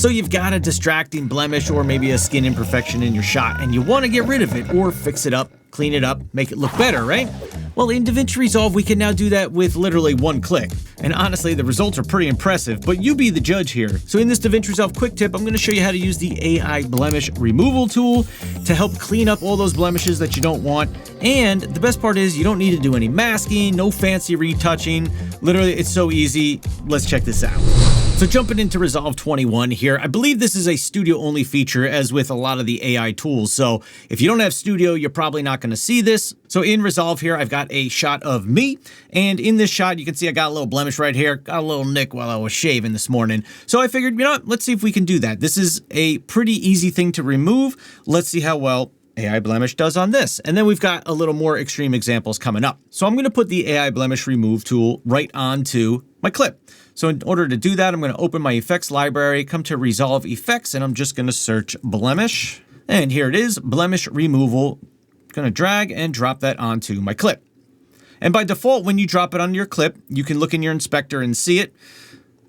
So you've got a distracting blemish or maybe a skin imperfection in your shot and you want to get rid of it or fix it up, clean it up, make it look better, right? Well, in DaVinci Resolve, we can now do that with literally one click. And honestly, the results are pretty impressive, but you be the judge here. So in this DaVinci Resolve Quick Tip, I'm going to show you how to use the AI Blemish removal tool to help clean up all those blemishes that you don't want. And the best part is you don't need to do any masking, no fancy retouching. Literally, it's so easy. Let's check this out. So jumping into Resolve 21 here, I believe this is a studio-only feature as with a lot of the AI tools. So if you don't have Studio, you're probably not going to see this. So in Resolve here, I've got a shot of me. And in this shot, you can see I got a little blemish right here, got a little nick while I was shaving this morning. So I figured, you know what, let's see if we can do that. This is a pretty easy thing to remove. Let's see how well AI Blemish does on this. And then we've got a little more extreme examples coming up. So I'm going to put the AI Blemish remove tool right onto my clip. So in order to do that, I'm going to open my effects library, come to Resolve Effects, and I'm just going to search Blemish. And here it is, Blemish Removal. I'm going to drag and drop that onto my clip. And by default, when you drop it on your clip, you can look in your inspector and see it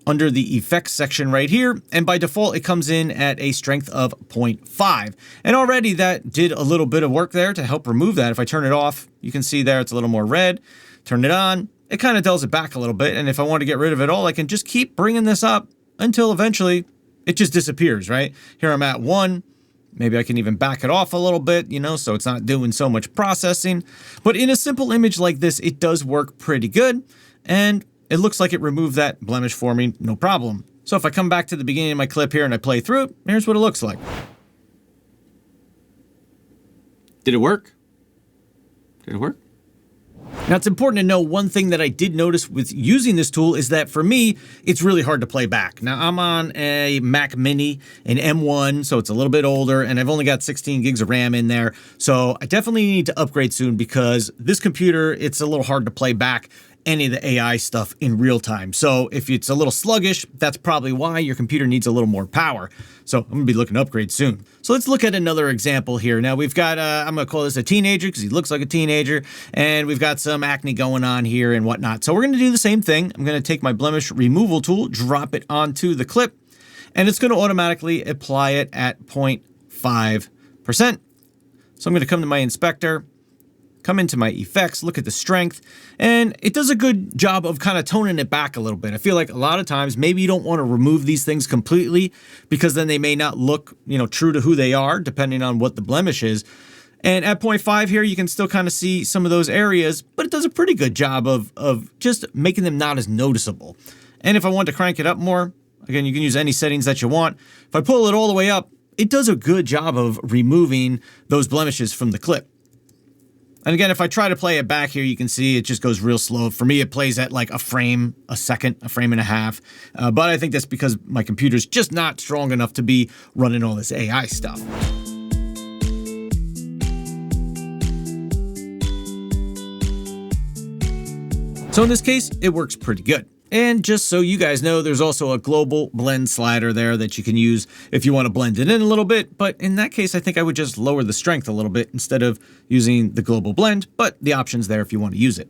under the effects section right here. And by default, it comes in at a strength of 0.5. And already that did a little bit of work there to help remove that. If I turn it off, you can see there it's a little more red. Turn it on. It kind of dulls it back a little bit. And if I want to get rid of it all, I can just keep bringing this up until eventually it just disappears, right? Here I'm at 1. Maybe I can even back it off a little bit, you know, so it's not doing so much processing. But in a simple image like this, it does work pretty good. And it looks like it removed that blemish for me, no problem. So if I come back to the beginning of my clip here and I play through it, here's what it looks like. Did it work? Did it work? Now, it's important to know one thing that I did notice with using this tool is that for me, it's really hard to play back. Now, I'm on a Mac Mini, an M1, so it's a little bit older, and I've only got 16 gigs of RAM in there. So I definitely need to upgrade soon because this computer, it's a little hard to play back any of the AI stuff in real time. So if it's a little sluggish, that's probably why your computer needs a little more power. So I'm gonna be looking to upgrade soon. So let's look at another example here. Now we've got, I'm gonna call this a teenager because he looks like a teenager, and we've got some acne going on here and whatnot. So we're gonna do the same thing. I'm gonna take my blemish removal tool, drop it onto the clip, and it's gonna automatically apply it at 0.5%. So I'm gonna come to my inspector, come into my effects, look at the strength, and it does a good job of kind of toning it back a little bit. I feel like a lot of times maybe you don't want to remove these things completely because then they may not look, you know, true to who they are depending on what the blemish is. And at 0.5 here, you can still kind of see some of those areas, but it does a pretty good job of just making them not as noticeable. And if I want to crank it up more, again, you can use any settings that you want. If I pull it all the way up, it does a good job of removing those blemishes from the clip. And again, if I try to play it back here, you can see it just goes real slow. For me, it plays at like a frame a second, a frame and a half. But I think that's because my computer's just not strong enough to be running all this AI stuff. So in this case, it works pretty good. And just so you guys know, there's also a global blend slider there that you can use if you want to blend it in a little bit. But in that case, I think I would just lower the strength a little bit instead of using the global blend, but the option's there if you want to use it.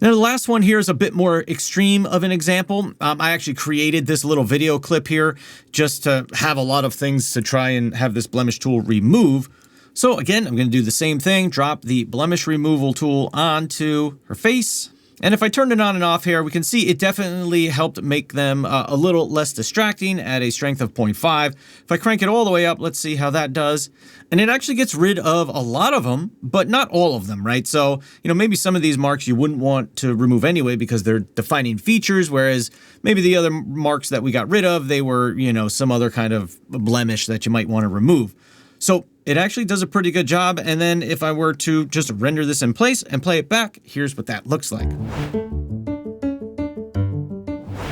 Now, the last one here is a bit more extreme of an example. I actually created this little video clip here just to have a lot of things to try and have this blemish tool remove. So again, I'm going to do the same thing, drop the blemish removal tool onto her face. And if I turn it on and off here, we can see it definitely helped make them a little less distracting at a strength of 0.5. If I crank it all the way up, let's see how that does. And it actually gets rid of a lot of them, but not all of them, right? So, you know, maybe some of these marks you wouldn't want to remove anyway because they're defining features, whereas maybe the other marks that we got rid of, they were, you know, some other kind of blemish that you might want to remove. So it actually does a pretty good job. And then if I were to just render this in place and play it back, here's what that looks like.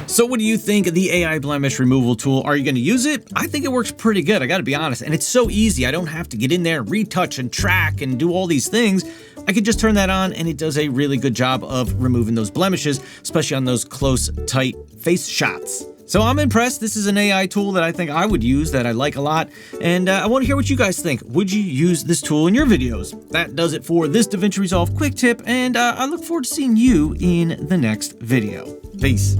So what do you think of the AI blemish removal tool? Are you going to use it? I think it works pretty good, I got to be honest. And it's so easy. I don't have to get in there, retouch and track and do all these things. I could just turn that on and it does a really good job of removing those blemishes, especially on those close, tight face shots. So I'm impressed. This is an AI tool that I think I would use, that I like a lot. And I want to hear what you guys think. Would you use this tool in your videos? That does it for this DaVinci Resolve Quick Tip. And I look forward to seeing you in the next video. Peace.